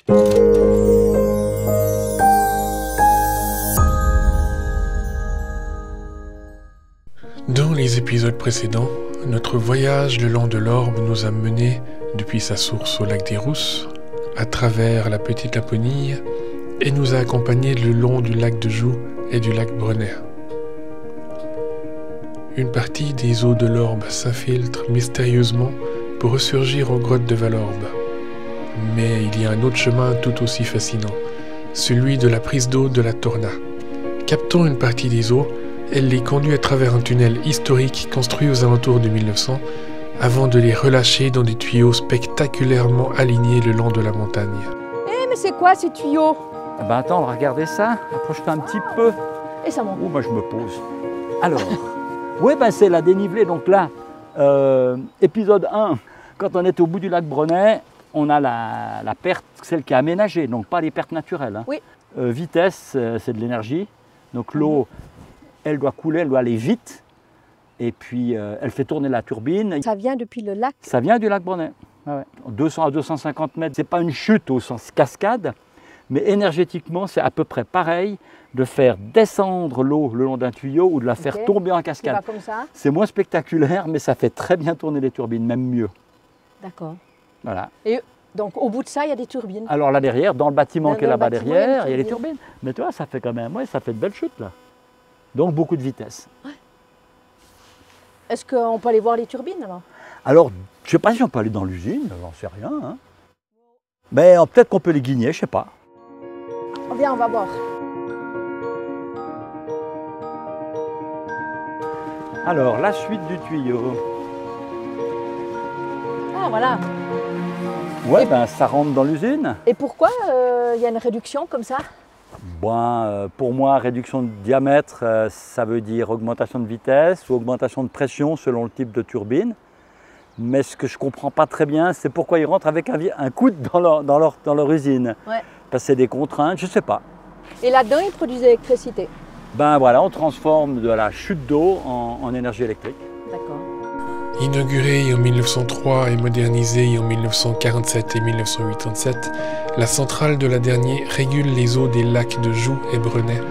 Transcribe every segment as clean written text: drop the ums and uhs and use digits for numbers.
Dans les épisodes précédents, notre voyage le long de l'Orbe nous a menés depuis sa source au lac des Rousses, à travers la Petite Laponie, et nous a accompagnés le long du lac de Joux et du lac Brenay. Une partie des eaux de l'Orbe s'infiltre mystérieusement pour ressurgir aux grottes de Valorbe. Mais il y a un autre chemin tout aussi fascinant, celui de la prise d'eau de la Torna. Captant une partie des eaux, elle les conduit à travers un tunnel historique construit aux alentours de 1900 avant de les relâcher dans des tuyaux spectaculairement alignés le long de la montagne. Eh, mais c'est quoi ces tuyaux? Ben attends, regardez ça, approche-toi un petit peu. Et ça monte. Oh, moi je me pose. Alors, oui, ben c'est la dénivelée. Donc là, épisode 1, quand on est au bout du lac Brenay, on a la perte, celle qui est aménagée, donc pas les pertes naturelles. Hein. Oui. Vitesse, c'est de l'énergie. Donc l'eau, elle doit couler, elle doit aller vite. Et puis, elle fait tourner la turbine. Ça vient depuis le lac? Ça vient du lac Brenay. Ah ouais. 200 à 250 mètres, ce n'est pas une chute au sens cascade, mais énergétiquement, c'est à peu près pareil de faire descendre l'eau le long d'un tuyau ou de la faire tomber en cascade. C'est pas comme ça? C'est moins spectaculaire, mais ça fait très bien tourner les turbines, même mieux. D'accord. Voilà. Et donc, au bout de ça, il y a des turbines? Alors là derrière, dans le bâtiment qui est là-bas bâtiment, derrière, il y a les turbines. Mais tu vois, ça fait quand même, ouais, ça fait de belles chutes là. Donc beaucoup de vitesse. Ouais. Est-ce qu'on peut aller voir les turbines alors? Alors, je ne sais pas si on peut aller dans l'usine, j'en sais rien. Hein. Mais peut-être qu'on peut les guigner, je ne sais pas. Viens, on va voir. Alors, la suite du tuyau. Ah, voilà. Ouais, ben ça rentre dans l'usine. Et pourquoi il y a une réduction comme ça? Bon, pour moi, réduction de diamètre, ça veut dire augmentation de vitesse ou augmentation de pression selon le type de turbine. Mais ce que je ne comprends pas très bien, c'est pourquoi ils rentrent avec un coude dans leur usine. Ouais. Parce que c'est des contraintes, je ne sais pas. Et là-dedans, ils produisent de l'électricité? Ben voilà, on transforme de la chute d'eau en énergie électrique. D'accord. Inaugurée en 1903 et modernisée en 1947 et 1987, la centrale de la dernière régule les eaux des lacs de Joux et Brenay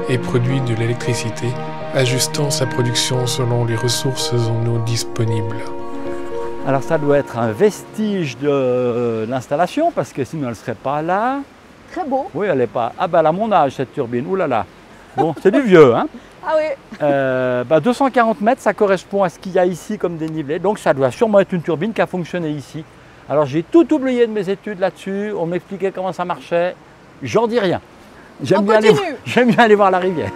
et produit de l'électricité, ajustant sa production selon les ressources en eau disponibles. Alors ça doit être un vestige de l'installation parce que sinon elle ne serait pas là. Très beau. Oui, elle n'est pas. Ah ben elle a mon âge cette turbine, ouh là là. Bon, c'est du vieux, hein. Ah oui. 240 mètres, ça correspond à ce qu'il y a ici comme dénivelé. Donc ça doit sûrement être une turbine qui a fonctionné ici. Alors j'ai tout oublié de mes études là-dessus. On m'expliquait comment ça marchait. J'en dis rien. J'aime bien aller voir la rivière.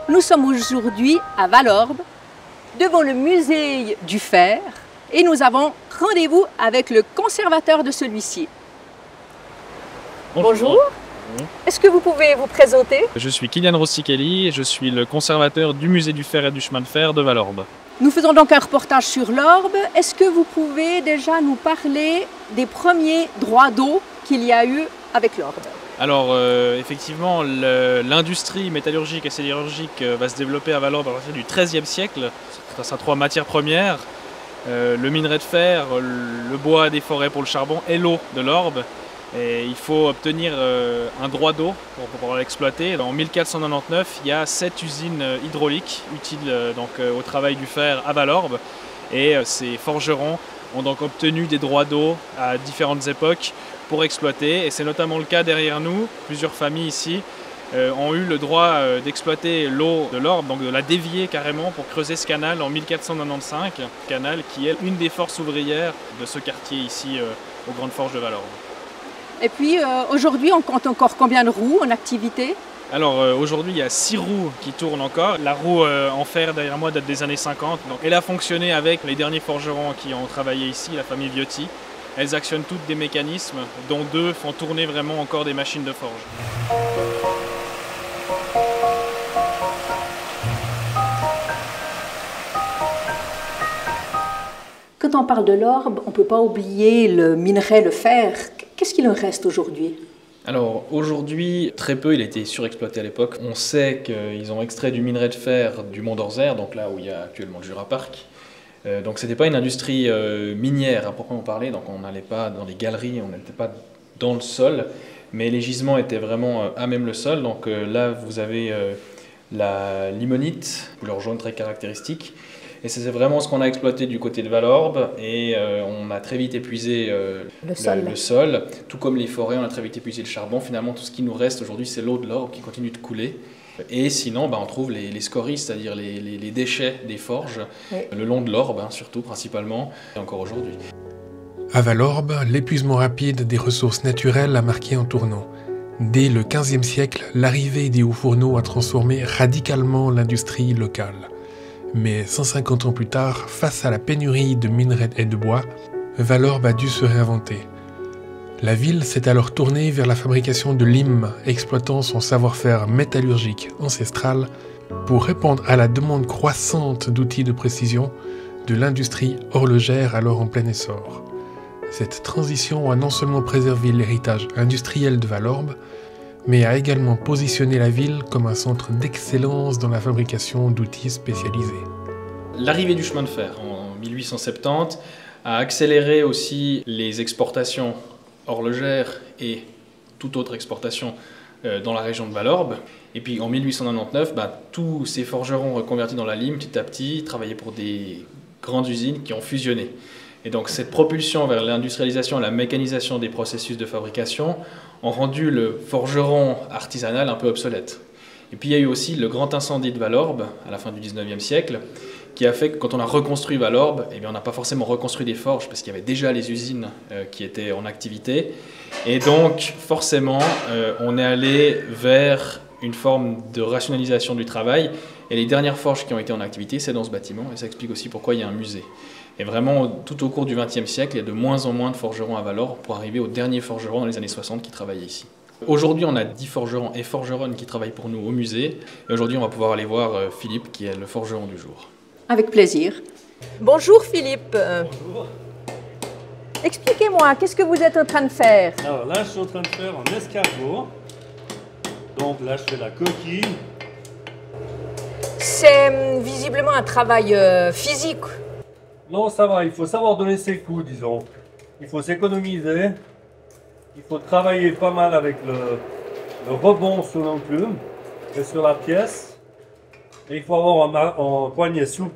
Nous sommes aujourd'hui à Valorbe, devant le musée du fer, et nous avons rendez-vous avec le conservateur de celui-ci. Bonjour. Est-ce que vous pouvez vous présenter? Je suis Kylian Rostichelli et je suis le conservateur du musée du fer et du chemin de fer de Valorbe. Nous faisons donc un reportage sur l'Orbe. Est-ce que vous pouvez déjà nous parler des premiers droits d'eau qu'il y a eu avec l'Orbe? Alors effectivement, l'industrie métallurgique et sidérurgique va se développer à Valorbe à partir du XIIIe siècle, grâce à trois matières premières, le minerai de fer, le bois des forêts pour le charbon et l'eau de l'Orbe. Et il faut obtenir un droit d'eau pour pouvoir l'exploiter. En 1499, il y a 7 usines hydrauliques utiles au travail du fer à Valorbe. Et ces forgerons ont donc obtenu des droits d'eau à différentes époques pour exploiter. Et c'est notamment le cas derrière nous. Plusieurs familles ici ont eu le droit d'exploiter l'eau de l'Orbe, donc de la dévier carrément pour creuser ce canal en 1495. Canal qui est une des forces ouvrières de ce quartier ici aux Grandes Forges de Valorbe. Et puis aujourd'hui, on compte encore combien de roues en activité? Alors aujourd'hui, il y a 6 roues qui tournent encore. La roue en fer derrière moi date des années 50. Donc, elle a fonctionné avec les derniers forgerons qui ont travaillé ici, la famille Viotti. elles actionnent toutes des mécanismes, dont 2 font tourner vraiment encore des machines de forge. Quand on parle de l'orbe, on ne peut pas oublier le minerai, le fer. Qu'est-ce qu'il en reste aujourd'hui? Alors aujourd'hui, très peu, il a été surexploité à l'époque. On sait qu'ils ont extrait du minerai de fer du Mont d'Orzère, donc là où il y a actuellement le Jura Park. Donc c'était pas une industrie minière à proprement parler, donc on n'allait pas dans les galeries, on n'était pas dans le sol, mais les gisements étaient vraiment à même le sol. Donc là vous avez la limonite, couleur jaune très caractéristique, et c'est vraiment ce qu'on a exploité du côté de Valorbe, et on a très vite épuisé le sol, tout comme les forêts, on a très vite épuisé le charbon. Finalement tout ce qui nous reste aujourd'hui c'est l'eau de l'orbe qui continue de couler. Et sinon, on trouve les scories, c'est-à-dire les déchets des forges, oui, le long de l'Orbe, surtout, principalement, et encore aujourd'hui. À Valorbe, l'épuisement rapide des ressources naturelles a marqué un tournant. Dès le XVe siècle, l'arrivée des hauts fourneaux a transformé radicalement l'industrie locale. Mais 150 ans plus tard, face à la pénurie de minerais et de bois, Valorbe a dû se réinventer. La ville s'est alors tournée vers la fabrication de lime, exploitant son savoir-faire métallurgique ancestral pour répondre à la demande croissante d'outils de précision de l'industrie horlogère alors en plein essor. Cette transition a non seulement préservé l'héritage industriel de Valorbe, mais a également positionné la ville comme un centre d'excellence dans la fabrication d'outils spécialisés. L'arrivée du chemin de fer en 1870 a accéléré aussi les exportations horlogère et toute autre exportation dans la région de Valorbe. Et puis en 1899, tous ces forgerons reconvertis dans la lime, petit à petit, travaillaient pour des grandes usines qui ont fusionné. Et donc cette propulsion vers l'industrialisation et la mécanisation des processus de fabrication ont rendu le forgeron artisanal un peu obsolète. Et puis il y a eu aussi le grand incendie de Valorbe à la fin du 19e siècle, qui a fait que quand on a reconstruit Valorbe, on n'a pas forcément reconstruit des forges parce qu'il y avait déjà les usines qui étaient en activité. Et donc forcément, on est allé vers une forme de rationalisation du travail. Et les dernières forges qui ont été en activité, c'est dans ce bâtiment. Et ça explique aussi pourquoi il y a un musée. Et vraiment, tout au cours du XXe siècle, il y a de moins en moins de forgerons à Valorbe pour arriver aux derniers forgerons dans les années 60 qui travaillaient ici. Aujourd'hui, on a 10 forgerons et forgeronnes qui travaillent pour nous au musée. Et aujourd'hui, on va pouvoir aller voir Philippe, qui est le forgeron du jour. Avec plaisir. Bonjour Philippe. Bonjour. Expliquez-moi, qu'est-ce que vous êtes en train de faire? Alors là, je suis en train de faire un escargot. Donc là, je fais la coquille. C'est visiblement un travail physique. Non, ça va, il faut savoir donner ses coups, disons. Il faut s'économiser. Il faut travailler pas mal avec le rebond sur l'enclume et sur la pièce. Et il faut avoir un poignet souple.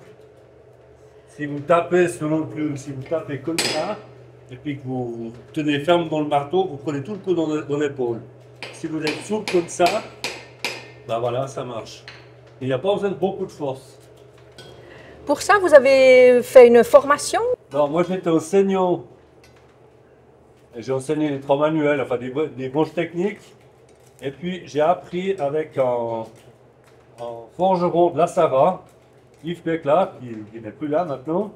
Si vous tapez sur l'enclume, si vous tapez comme ça, et puis que vous tenez ferme dans le marteau, vous prenez tout le coup dans l'épaule. Si vous êtes souple comme ça, voilà, ça marche. Il n'y a pas besoin de beaucoup de force. Pour ça, vous avez fait une formation? Non, moi j'étais enseignant. J'ai enseigné les 3 manuels, enfin des branches techniques. Et puis j'ai appris avec un forgeron de la Sava, Yves Pécla, qui n'est plus là maintenant.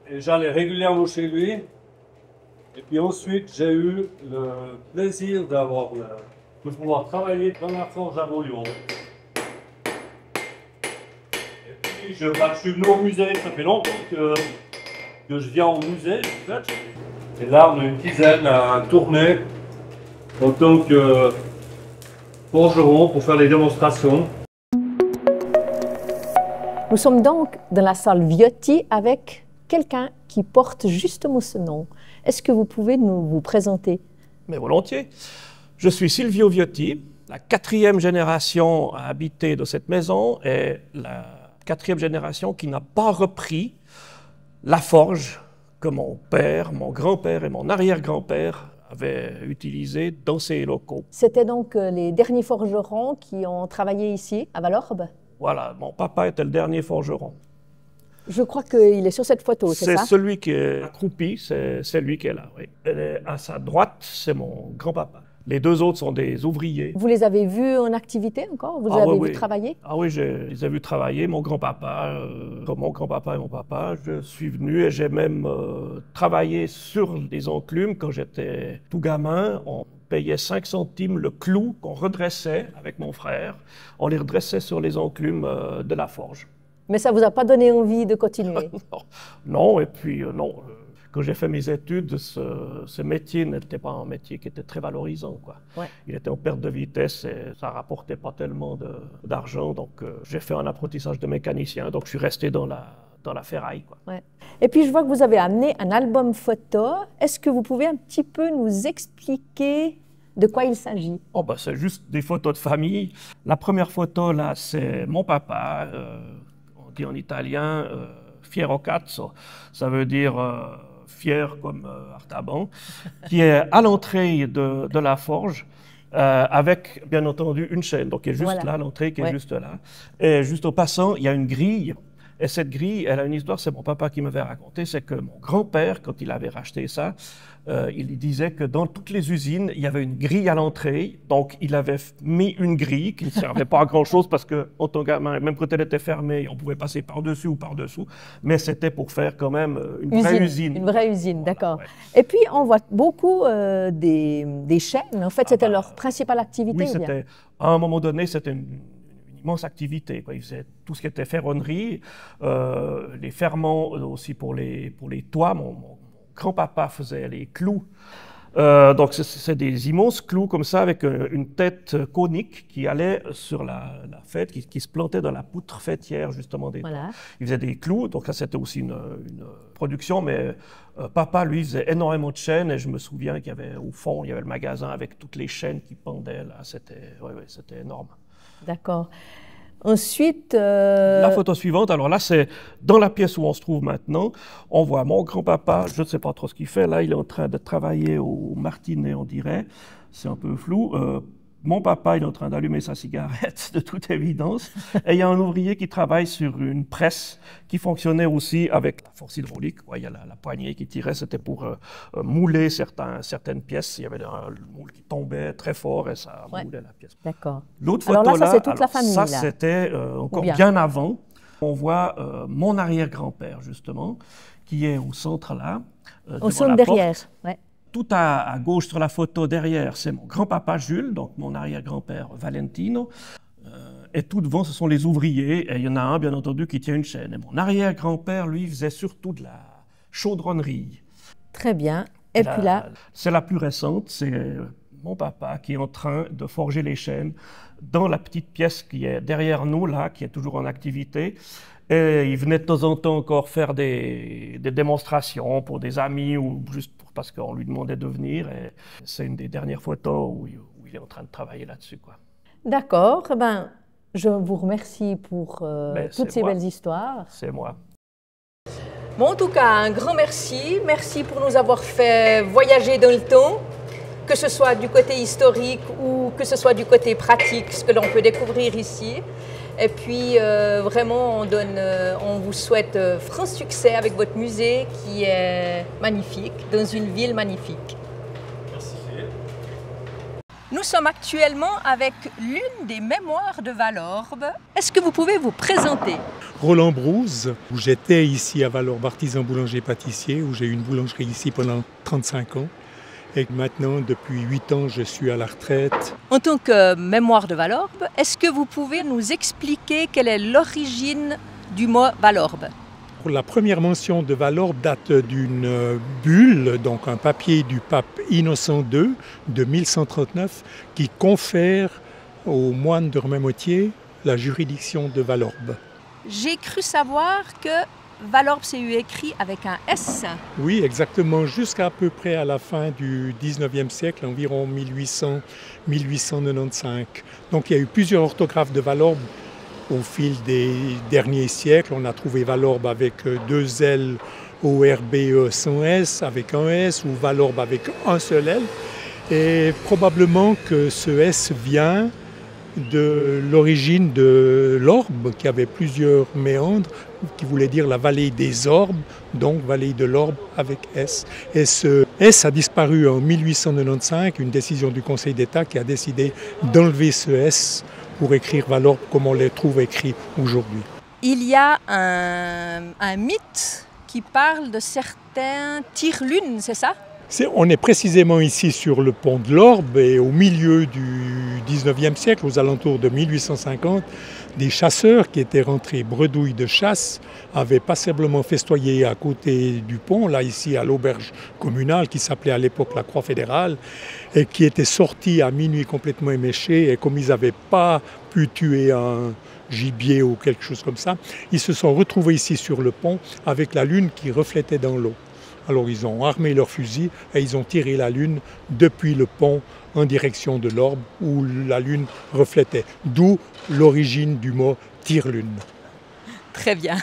Et j'allais régulièrement chez lui. Et puis ensuite, j'ai eu le plaisir de pouvoir travailler dans la forge à Beaulieu. Et puis, je suis venu au musée. Ça fait longtemps que je viens au musée, en fait. Et là, on a une dizaine à tourner en tant que forgeron pour faire les démonstrations. Nous sommes donc dans la salle Viotti avec quelqu'un qui porte justement ce nom. Est-ce que vous pouvez vous présenter? Mais volontiers. Je suis Silvio Viotti, la 4e génération à habiter dans cette maison et la 4e génération qui n'a pas repris la forge que mon père, mon grand-père et mon arrière-grand-père avaient utilisée dans ces locaux. C'était donc les derniers forgerons qui ont travaillé ici, à Valorbe? Voilà, mon papa était le dernier forgeron. Je crois qu'il est sur cette photo, c'est ça? C'est celui qui est accroupi, c'est lui qui est là, oui. Et à sa droite, c'est mon grand-papa. Les deux autres sont des ouvriers. Vous les avez vus en activité encore? Vous les avez vus travailler? Ah oui, je les ai vus travailler. Mon grand-papa et mon papa, je suis venu et j'ai même travaillé sur des enclumes quand j'étais tout gamin. On payait 5 centimes le clou qu'on redressait avec mon frère. On les redressait sur les enclumes de la forge. Mais ça ne vous a pas donné envie de continuer? Non, et puis non. Quand j'ai fait mes études, ce métier n'était pas un métier qui était très valorisant, quoi. Ouais. Il était en perte de vitesse et ça ne rapportait pas tellement d'argent. Donc j'ai fait un apprentissage de mécanicien, donc je suis resté dans la ferraille, quoi. Ouais. Et puis je vois que vous avez amené un album photo. Est-ce que vous pouvez un petit peu nous expliquer de quoi il s'agit? Oh, ben, c'est juste des photos de famille. La première photo, là, c'est mon papa, on dit en italien fiero cazzo, ça veut dire fier comme Artaban, qui est à l'entrée de la forge, avec bien entendu une chaîne, donc qui est juste là, l'entrée qui est juste là. Et juste au passant, il y a une grille, et cette grille, elle a une histoire, c'est mon papa qui m'avait raconté, c'est que mon grand-père, quand il avait racheté ça, il disait que dans toutes les usines, il y avait une grille à l'entrée, donc il avait mis une grille qui ne servait pas à grand-chose parce qu'en tant que gamin, même quand elle était fermée, on pouvait passer par-dessus ou par-dessous, mais c'était pour faire quand même une vraie usine. Une vraie usine, voilà, d'accord. Ouais. Et puis, on voit beaucoup des chaînes. En fait, c'était leur principale activité. Oui, c'était, à un moment donné, c'était une immense activité, quoi. Ils faisaient tout ce qui était ferronnerie, les ferments aussi pour les toits. Mon grand-papa faisait les clous. Donc, c'est des immenses clous comme ça, avec une tête conique qui allait sur la fête, qui se plantait dans la poutre fêtière, justement, des toits. Il faisait des clous, donc ça, c'était aussi une production, mais papa, lui, faisait énormément de chaînes, et je me souviens qu'il y avait, au fond, il y avait le magasin avec toutes les chaînes qui pendaient, là. C'était énorme. D'accord. Ensuite... La photo suivante, alors là, c'est dans la pièce où on se trouve maintenant. On voit mon grand-papa, je ne sais pas trop ce qu'il fait. Là, il est en train de travailler au martinet, on dirait. C'est un peu flou. Mon papa, il est en train d'allumer sa cigarette, de toute évidence. Et il y a un ouvrier qui travaille sur une presse qui fonctionnait aussi avec la force hydraulique. Ouais, il y a la poignée qui tirait, c'était pour mouler certaines pièces. Il y avait un moule qui tombait très fort et ça moulait la pièce. D'accord. L'autre photo, alors là, ça, c'est toute la famille. Ça, c'était encore bien avant. On voit mon arrière-grand-père, justement, qui est au centre là. Au centre derrière, ouais. Tout à gauche sur la photo derrière, c'est mon grand-papa Jules, donc mon arrière-grand-père Valentino. Et tout devant, ce sont les ouvriers. Et il y en a un, bien entendu, qui tient une chaîne. Et mon arrière-grand-père, lui, faisait surtout de la chaudronnerie. Très bien. Et puis là... C'est la plus récente, c'est mon papa qui est en train de forger les chaînes dans la petite pièce qui est derrière nous, là, qui est toujours en activité. Et il venait de temps en temps encore faire des démonstrations pour des amis ou juste parce qu'on lui demandait de venir. Et c'est une des dernières photos où il est en train de travailler là-dessus, quoi. D'accord. Ben, je vous remercie pour toutes ces belles histoires. C'est moi. Bon, en tout cas, un grand merci. Merci pour nous avoir fait voyager dans le temps, que ce soit du côté historique ou que ce soit du côté pratique, ce que l'on peut découvrir ici. Et puis, vraiment, on vous souhaite franc succès avec votre musée qui est magnifique, dans une ville magnifique. Merci. Nous sommes actuellement avec l'une des mémoires de Valorbe. Est-ce que vous pouvez vous présenter? Roland Brouze, où j'étais ici à Valorbe, artisan boulanger-pâtissier, où j'ai eu une boulangerie ici pendant 35 ans. Et maintenant, depuis 8 ans, je suis à la retraite. En tant que mémoire de Valorbe, est-ce que vous pouvez nous expliquer quelle est l'origine du mot Valorbe? La première mention de Valorbe date d'une bulle, donc un papier du pape Innocent II de 1139, qui confère aux moines de Romain-Motier la juridiction de Valorbe. J'ai cru savoir que Valorbe s'est écrit avec un S. Oui, exactement, jusqu'à peu près à la fin du 19e siècle, environ 1800-1895. Donc il y a eu plusieurs orthographes de Valorbe au fil des derniers siècles. On a trouvé Valorbe avec 2 L, O-R-B-E sans S, avec un S, ou Valorbe avec un seul L. Et probablement que ce S vient de l'origine de l'Orbe, qui avait plusieurs méandres, qui voulait dire la vallée des Orbes, donc vallée de l'Orbe avec S. Et ce S a disparu en 1895, une décision du Conseil d'État qui a décidé d'enlever ce S pour écrire Valorbe comme on les trouve écrits aujourd'hui. Il y a un mythe qui parle de certains tire-lunes, c'est ça? On est précisément ici sur le pont de l'Orbe et au milieu du 19e siècle, aux alentours de 1850, des chasseurs qui étaient rentrés bredouilles de chasse avaient passablement festoyé à côté du pont, là ici à l'auberge communale qui s'appelait à l'époque la Croix fédérale et qui étaient sortis à minuit complètement éméchés et comme ils n'avaient pas pu tuer un gibier ou quelque chose comme ça, ils se sont retrouvés ici sur le pont avec la lune qui reflétait dans l'eau. Alors ils ont armé leurs fusils et ils ont tiré la lune depuis le pont en direction de l'Orbe où la lune reflétait. D'où l'origine du mot tire-lune. Très bien.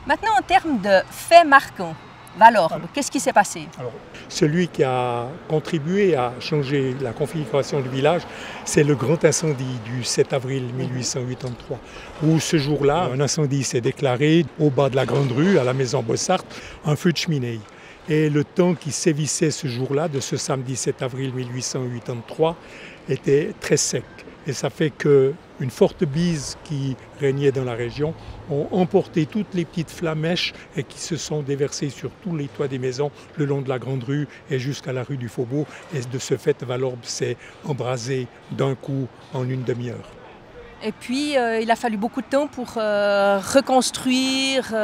Maintenant, en termes de faits marquants, Valorbe, qu'est-ce qui s'est passé? Alors, celui qui a contribué à changer la configuration du village, c'est le grand incendie du 7 avril 1883, où ce jour-là, un incendie s'est déclaré au bas de la Grande Rue, à la maison Bossart, un feu de cheminée. Et le temps qui sévissait ce jour-là, de ce samedi 7 avril 1883, était très sec. Et ça fait qu'une forte bise qui régnait dans la région ont emporté toutes les petites flamèches et qui se sont déversées sur tous les toits des maisons le long de la Grande Rue et jusqu'à la rue du Faubourg. Et de ce fait, Valorbe s'est embrasé d'un coup en une demi-heure. Et puis, il a fallu beaucoup de temps pour reconstruire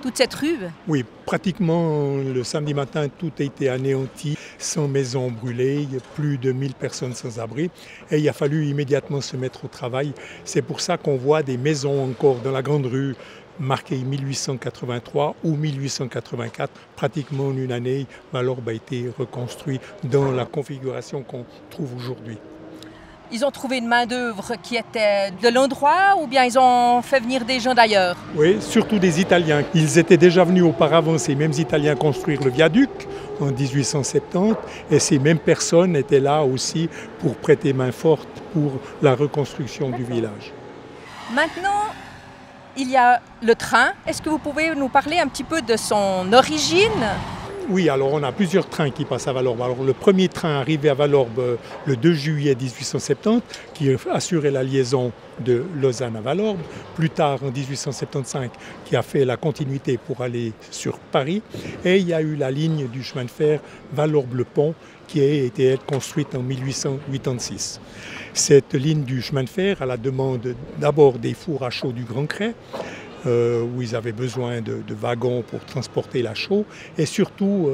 toute cette rue? Oui, pratiquement le samedi matin, tout a été anéanti, 100 maisons brûlées, plus de 1000 personnes sans abri. Et il a fallu immédiatement se mettre au travail. C'est pour ça qu'on voit des maisons encore dans la Grande Rue marquées 1883 ou 1884. Pratiquement en une année, Valorbe a été reconstruit dans la configuration qu'on trouve aujourd'hui. Ils ont trouvé une main-d'œuvre qui était de l'endroit ou bien ils ont fait venir des gens d'ailleurs? Oui, surtout des Italiens. Ils étaient déjà venus auparavant, ces mêmes Italiens, construire le viaduc en 1870 et ces mêmes personnes étaient là aussi pour prêter main forte pour la reconstruction du village. Maintenant, il y a le train. Est-ce que vous pouvez nous parler un petit peu de son origine? Oui, alors on a plusieurs trains qui passent à Valorbe. Alors le premier train arrivé à Valorbe le 2 juillet 1870, qui assurait la liaison de Lausanne à Valorbe. Plus tard, en 1875, qui a fait la continuité pour aller sur Paris. Et il y a eu la ligne du chemin de fer Valorbe-le-Pont, qui a été construite en 1886. Cette ligne du chemin de fer, à la demande d'abord des fours à chaux du Grand Crais, où ils avaient besoin de wagons pour transporter la chaux, et surtout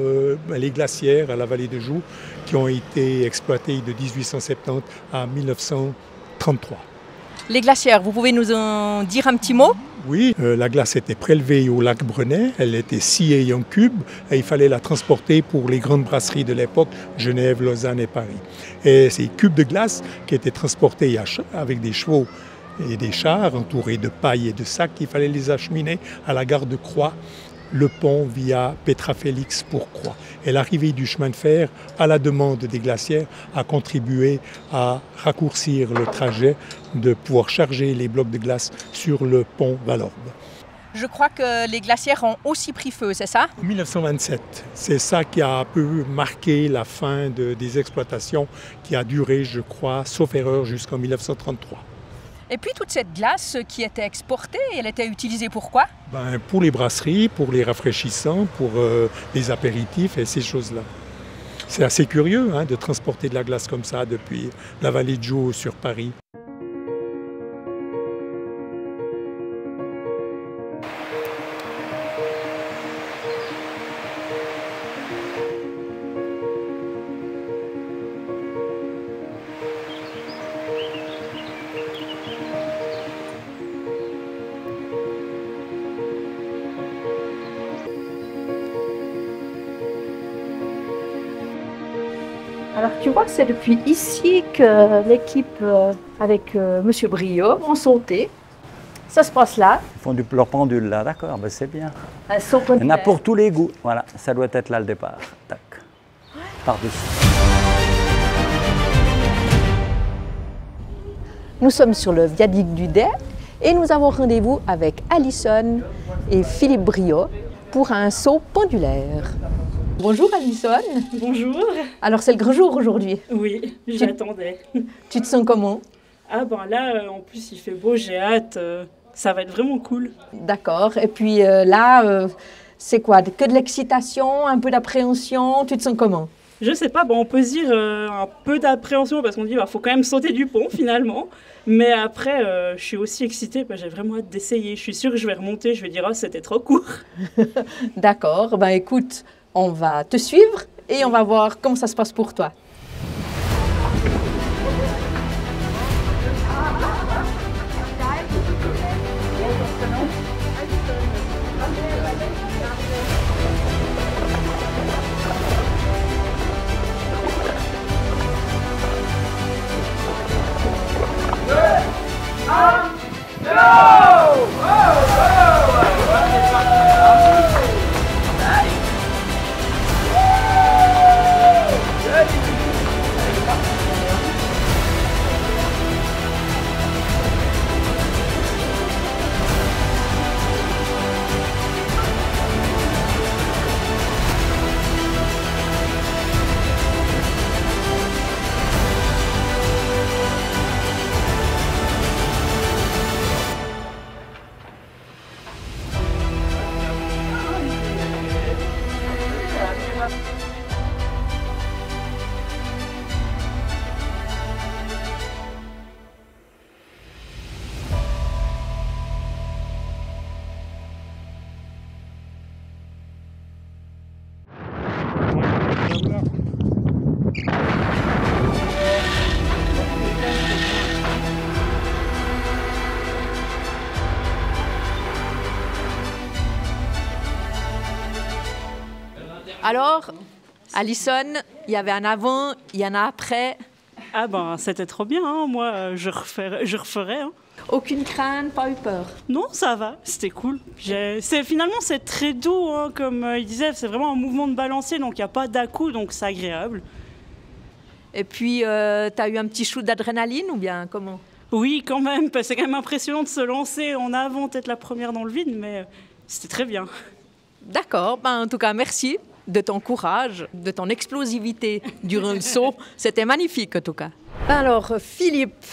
les glacières à la vallée de Joux qui ont été exploitées de 1870 à 1933. Les glacières, vous pouvez nous en dire un petit mot? Oui, la glace était prélevée au lac Brenay, elle était sciée en cubes et il fallait la transporter pour les grandes brasseries de l'époque, Genève, Lausanne et Paris. Et ces cubes de glace qui étaient transportés avec des chevaux et des chars entourés de paille et de sacs, il fallait les acheminer à la gare de Croix, le pont via Petra-Félix pour Croix. Et l'arrivée du chemin de fer, à la demande des glacières, a contribué à raccourcir le trajet, de pouvoir charger les blocs de glace sur le pont Valorbe. Je crois que les glacières ont aussi pris feu, c'est ça? En 1927, c'est ça qui a un peu marqué la fin des exploitations, qui a duré, je crois, sauf erreur, jusqu'en 1933. Et puis toute cette glace qui était exportée, elle était utilisée pour quoi? Pour les brasseries, pour les rafraîchissants, pour les apéritifs et ces choses-là. C'est assez curieux de transporter de la glace comme ça depuis la vallée de Joux sur Paris. Alors tu vois que c'est depuis ici que l'équipe avec M. Briot ont sauté. Ça se passe là. Ils font leur pendule là, d'accord, ben c'est bien. Un saut Il y en a pour tous les goûts. Voilà, ça doit être là le départ. Tac. Par-dessus. Nous sommes sur le viaduc du Day et nous avons rendez-vous avec Alison et Philippe Briot pour un saut pendulaire. Bonjour Alison. Bonjour. Alors c'est le grand jour aujourd'hui. Oui, j'attendais. Tu te sens comment? Ah ben là, en plus il fait beau, j'ai hâte. Ça va être vraiment cool. D'accord. Et puis là, c'est quoi? Que de l'excitation, un peu d'appréhension? Tu te sens comment? Je sais pas, bon, on peut se dire un peu d'appréhension parce qu'on dit faut quand même sauter du pont finalement. Mais après, je suis aussi excitée, j'ai vraiment hâte d'essayer. Je suis sûre que je vais remonter, je vais dire c'était trop court. D'accord. Ben écoute, on va te suivre et on va voir comment ça se passe pour toi. Alors, Alison, il y avait un avant, il y en a après. Ah ben c'était trop bien, hein. Moi je referais. Hein. Aucune crainte, pas eu peur? Non, ça va, c'était cool. Finalement c'est très doux, hein, comme il disait, c'est vraiment un mouvement de balancier, donc il n'y a pas d'à-coup, donc c'est agréable. Et puis, tu as eu un petit shoot d'adrénaline ou bien comment? Oui, quand même, c'est quand même impressionnant de se lancer en avant, peut-être la première dans le vide, mais c'était très bien. D'accord, en tout cas merci de ton courage, de ton explosivité durant le saut. C'était magnifique en tout cas. Alors Philippe,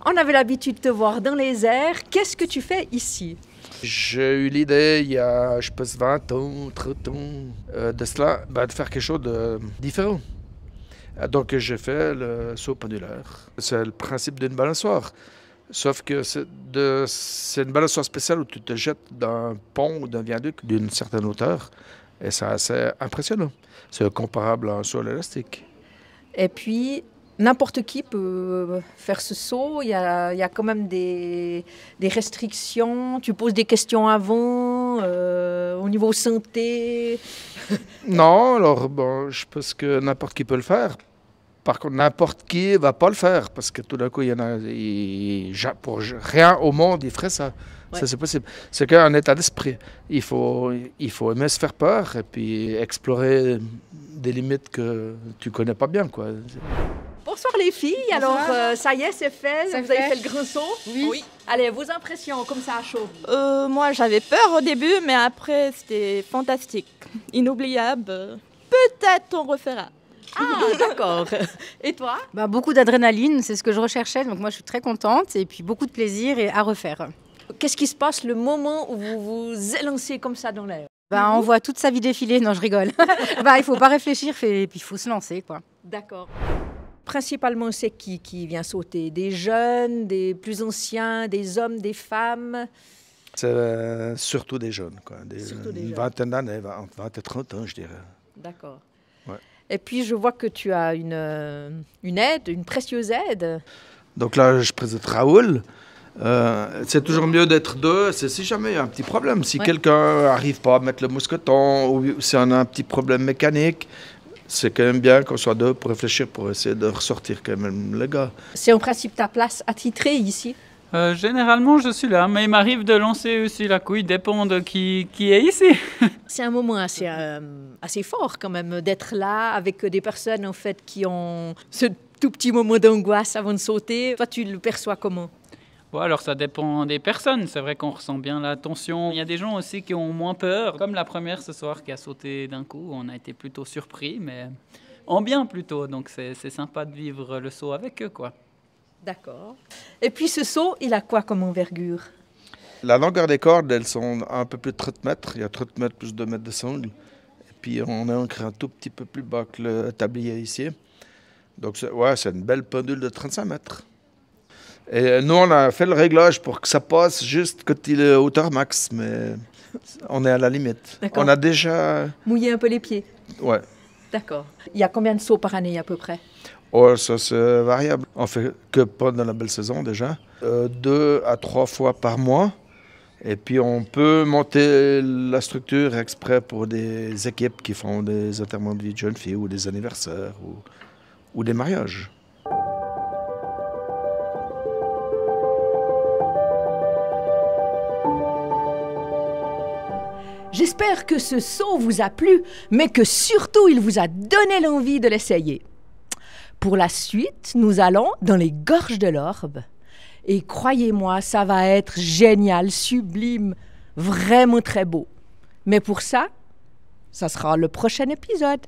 on avait l'habitude de te voir dans les airs. Qu'est-ce que tu fais ici? J'ai eu l'idée il y a, je pense, 20 ans, 30 ans de cela, de faire quelque chose de différent. Donc j'ai fait le saut pendulaire. C'est le principe d'une balançoire. Sauf que c'est une balançoire spéciale où tu te jettes d'un pont ou d'un viaduc d'une certaine hauteur. Et c'est assez impressionnant. C'est comparable à un saut élastique. Et puis, n'importe qui peut faire ce saut. Il y a quand même des restrictions. Tu poses des questions avant, au niveau santé. Non, alors bon, je pense que n'importe qui peut le faire. Par contre, n'importe qui ne va pas le faire. Parce que tout d'un coup, il y en a... pour rien au monde, il ferait ça. Ouais. Ça, c'est possible. C'est qu'un état d'esprit. Il faut aimer se faire peur et puis explorer des limites que tu ne connais pas bien, quoi. Bonsoir les filles. Bonsoir. Alors, ça y est, c'est fait. Vous avez fait le grand saut? Oui. Allez, vos impressions, comme ça à chaud. Moi, j'avais peur au début, mais après, c'était fantastique. Inoubliable. Peut-être on refera. Ah, d'accord. Et toi? Beaucoup d'adrénaline, c'est ce que je recherchais. Donc moi, je suis très contente. Et puis beaucoup de plaisir et à refaire. Qu'est-ce qui se passe le moment où vous vous élancez comme ça dans l'air? On voit toute sa vie défiler. Non, je rigole. Il ne faut pas réfléchir et puis il faut se lancer, quoi. D'accord. Principalement, c'est qui vient sauter? Des jeunes, des plus anciens, des hommes, des femmes? C'est surtout des jeunes, quoi. Une vingtaine d'années, entre 20 et 30 ans, je dirais. D'accord. Ouais. Et puis, je vois que tu as une aide, une précieuse aide. Donc là, je présente Raoul. C'est toujours mieux d'être deux, c'est si jamais il y a un petit problème. Si quelqu'un n'arrive pas à mettre le mousqueton ou si on a un petit problème mécanique, c'est quand même bien qu'on soit deux pour réfléchir, pour essayer de ressortir quand même le gars. C'est en principe ta place attitrée ici? Généralement, je suis là, mais il m'arrive de lancer aussi la couille, dépend de qui est ici. C'est un moment assez fort quand même d'être là avec des personnes en fait qui ont ce tout petit moment d'angoisse avant de sauter. Toi, tu le perçois comment? Bon, alors ça dépend des personnes, c'est vrai qu'on ressent bien la tension. Il y a des gens aussi qui ont moins peur, comme la première ce soir qui a sauté d'un coup. On a été plutôt surpris, mais en bien plutôt, donc c'est sympa de vivre le saut avec eux, quoi. D'accord. Et puis ce saut, il a quoi comme envergure? La longueur des cordes, elles sont un peu plus de 30 mètres. Il y a 30 mètres plus 2 mètres de sangle. Et puis on est ancré un tout petit peu plus bas que le tablier ici. Donc c'est une belle pendule de 35 mètres. Et nous, on a fait le réglage pour que ça passe juste quand il est hauteur max, mais on est à la limite. On a déjà... Mouillé un peu les pieds? Ouais. D'accord. Il y a combien de sauts par année à peu près? Oh, ça c'est variable. On fait que pendant la belle saison déjà. 2 à 3 fois par mois. Et puis on peut monter la structure exprès pour des équipes qui font des enterrements de vie de jeunes filles ou des anniversaires ou des mariages. J'espère que ce saut vous a plu, mais que surtout il vous a donné l'envie de l'essayer. Pour la suite, nous allons dans les gorges de l'Orbe. Et croyez-moi, ça va être génial, sublime, vraiment très beau. Mais pour ça, ça sera le prochain épisode.